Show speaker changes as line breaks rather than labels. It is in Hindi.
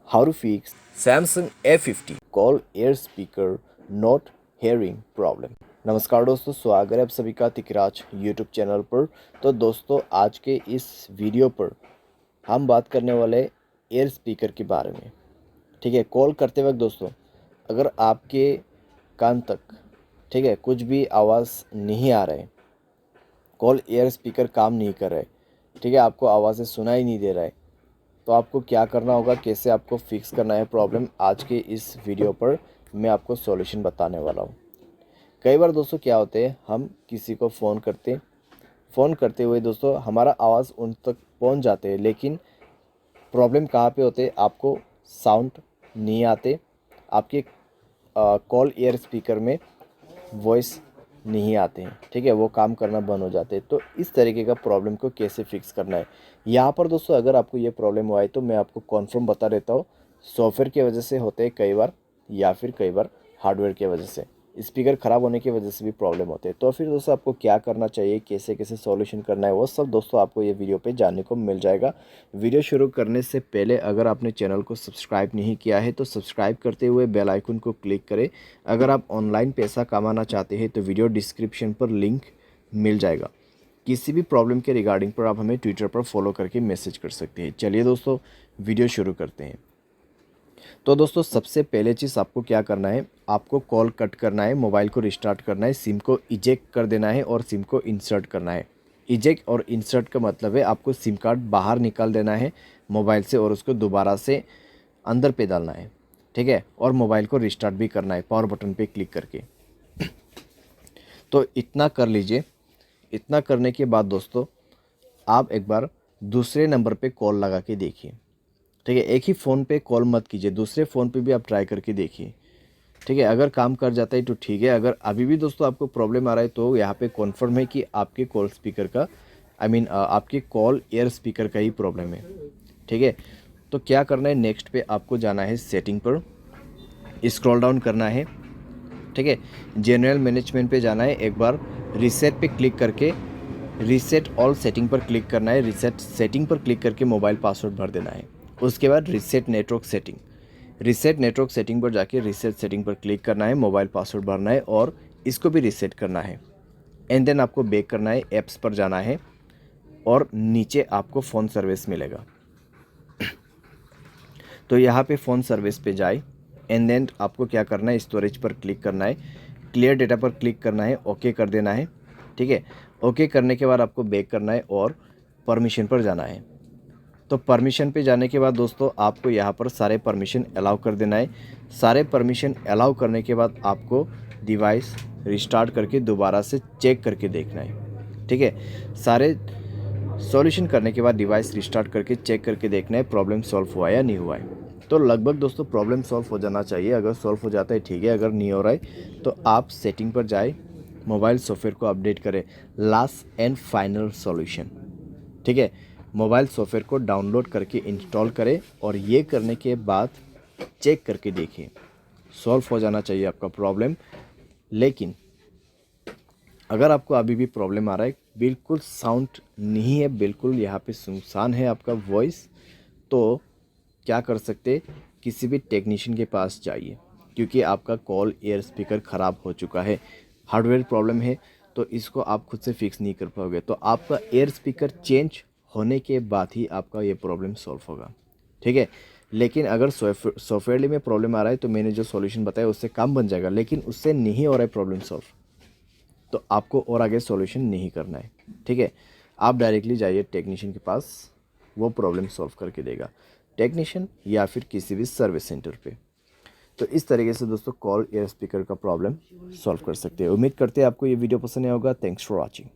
How to fix Samsung A50 call air speaker not hearing problem। नमस्कार दोस्तों, स्वागत है आप सभी का तिकराज यूट्यूब चैनल पर। तो दोस्तों, आज के इस वीडियो पर हम बात करने वाले एयर स्पीकर के बारे में। ठीक है, कॉल करते वक्त दोस्तों, अगर आपके कान तक ठीक है कुछ भी आवाज़ नहीं आ रहा है, कॉल एयर स्पीकर काम नहीं कर रहा है, ठीक है, आपको आवाज़ें सुनाई नहीं दे रहा है, तो आपको क्या करना होगा, कैसे आपको फिक्स करना है प्रॉब्लम, आज के इस वीडियो पर मैं आपको सॉल्यूशन बताने वाला हूँ। कई बार दोस्तों क्या होते हैं, हम किसी को फ़ोन करते हुए दोस्तों हमारा आवाज़ उन तक पहुँच जाते हैं, लेकिन प्रॉब्लम कहाँ पे होते हैं, आपको साउंड नहीं आते, आपके कॉल एयर स्पीकर में वॉइस नहीं आते हैं, ठीक है, वो काम करना बंद हो जाते हैं। तो इस तरीके का प्रॉब्लम को कैसे फिक्स करना है, यहाँ पर दोस्तों अगर आपको ये प्रॉब्लम हुआ है तो मैं आपको कॉन्फर्म बता देता हूँ। सॉफ्टवेयर की वजह से होते हैं कई बार, या फिर कई बार हार्डवेयर की वजह से, स्पीकर ख़राब होने की वजह से भी प्रॉब्लम होते हैं। तो फिर दोस्तों आपको क्या करना चाहिए, कैसे कैसे सॉल्यूशन करना है, वो सब दोस्तों आपको ये वीडियो पे जानने को मिल जाएगा। वीडियो शुरू करने से पहले अगर आपने चैनल को सब्सक्राइब नहीं किया है तो सब्सक्राइब करते हुए बेल आइकन को क्लिक करें। अगर आप ऑनलाइन पैसा कमाना चाहते हैं तो वीडियो डिस्क्रिप्शन पर लिंक मिल जाएगा। किसी भी प्रॉब्लम के रिगार्डिंग पर आप हमें ट्विटर पर फॉलो करके मैसेज कर सकते हैं। चलिए दोस्तों, वीडियो शुरू करते हैं। तो दोस्तों सबसे पहले चीज़ आपको क्या करना है, आपको कॉल कट करना है, मोबाइल को रिस्टार्ट करना है, सिम को इजेक्ट कर देना है और सिम को इंसर्ट करना है। इजेक्ट और इंसर्ट का मतलब है आपको सिम कार्ड बाहर निकाल देना है मोबाइल से और उसको दोबारा से अंदर पे डालना है, ठीक है, और मोबाइल को रिस्टार्ट भी करना है पावर बटन पे क्लिक करके। तो इतना कर लीजिए। इतना करने के बाद दोस्तों आप एक बार दूसरे नंबर पे कॉल लगा के देखिए, ठीक है, एक ही फ़ोन पे कॉल मत कीजिए, दूसरे फ़ोन पे भी आप ट्राई करके देखिए, ठीक है। अगर काम कर जाता है तो ठीक है, अगर अभी भी दोस्तों आपको प्रॉब्लम आ रहा है तो यहाँ पे कॉन्फर्म है कि आपके कॉल स्पीकर का आपके कॉल एयर स्पीकर का ही प्रॉब्लम है, ठीक है। तो क्या करना है, नेक्स्ट पे आपको जाना है सेटिंग पर, स्क्रॉल डाउन करना है, ठीक है, जनरल मैनेजमेंट पे जाना है, एक बार रीसेट पे क्लिक करके रीसेट ऑल सेटिंग पर क्लिक करना है, रीसेट सेटिंग पर क्लिक करके मोबाइल पासवर्ड भर देना है। उसके बाद रीसेट नेटवर्क सेटिंग पर जाके रीसेट सेटिंग पर क्लिक करना है, मोबाइल पासवर्ड भरना है और इसको भी रीसेट करना है। एंड देन आपको बैक करना है, ऐप्स पर जाना है और नीचे आपको फ़ोन सर्विस मिलेगा। तो यहाँ पे फ़ोन सर्विस पे जाए, एंड देन आपको क्या करना है, स्टोरेज पर क्लिक करना है, क्लियर डेटा पर क्लिक करना है, ओके कर देना है, ठीक है। ओके करने के बाद आपको बैक करना है और परमिशन पर जाना है। तो परमिशन पे जाने के बाद दोस्तों आपको यहाँ पर सारे परमिशन अलाउ कर देना है। सारे परमिशन अलाउ करने के बाद आपको डिवाइस रिस्टार्ट करके दोबारा से चेक करके देखना है, ठीक है। सारे सॉल्यूशन करने के बाद डिवाइस रिस्टार्ट करके चेक करके देखना है प्रॉब्लम सॉल्व हुआ या नहीं हुआ है। तो लगभग दोस्तों प्रॉब्लम सॉल्व हो जाना चाहिए। अगर सॉल्व हो जाता है ठीक है, अगर नहीं हो रहा है तो आप सेटिंग पर जाए, मोबाइल सॉफ्टवेयर को अपडेट करें, लास्ट एंड फाइनल सॉल्यूशन, ठीक है। मोबाइल सॉफ्टवेयर को डाउनलोड करके इंस्टॉल करें और ये करने के बाद चेक करके देखिए, सॉल्व हो जाना चाहिए आपका प्रॉब्लम। लेकिन अगर आपको अभी भी प्रॉब्लम आ रहा है, बिल्कुल साउंड नहीं है, बिल्कुल यहाँ पे सुनसान है आपका वॉइस, तो क्या कर सकते, किसी भी टेक्नीशियन के पास जाइए, क्योंकि आपका कॉल एयर स्पीकर ख़राब हो चुका है, हार्डवेयर प्रॉब्लम है, तो इसको आप खुद से फिक्स नहीं कर पाओगे। तो आपका एयर स्पीकर चेंज होने के बाद ही आपका ये प्रॉब्लम सॉल्व होगा, ठीक है। लेकिन अगर सॉफ्टवेयर में प्रॉब्लम आ रहा है तो मैंने जो सॉल्यूशन बताया उससे काम बन जाएगा, लेकिन उससे नहीं हो रहा है प्रॉब्लम सॉल्व, तो आपको और आगे सॉल्यूशन नहीं करना है, ठीक है। आप डायरेक्टली जाइए टेक्नीशियन के पास, वो प्रॉब्लम सॉल्व करके देगा, टेक्नीशियन या फिर किसी भी सर्विस सेंटर पे। तो इस तरीके से दोस्तों कॉल एयर स्पीकर का प्रॉब्लम सॉल्व कर सकते हैं। उम्मीद करते हैं आपको ये वीडियो पसंद आया होगा। Thanks for watching.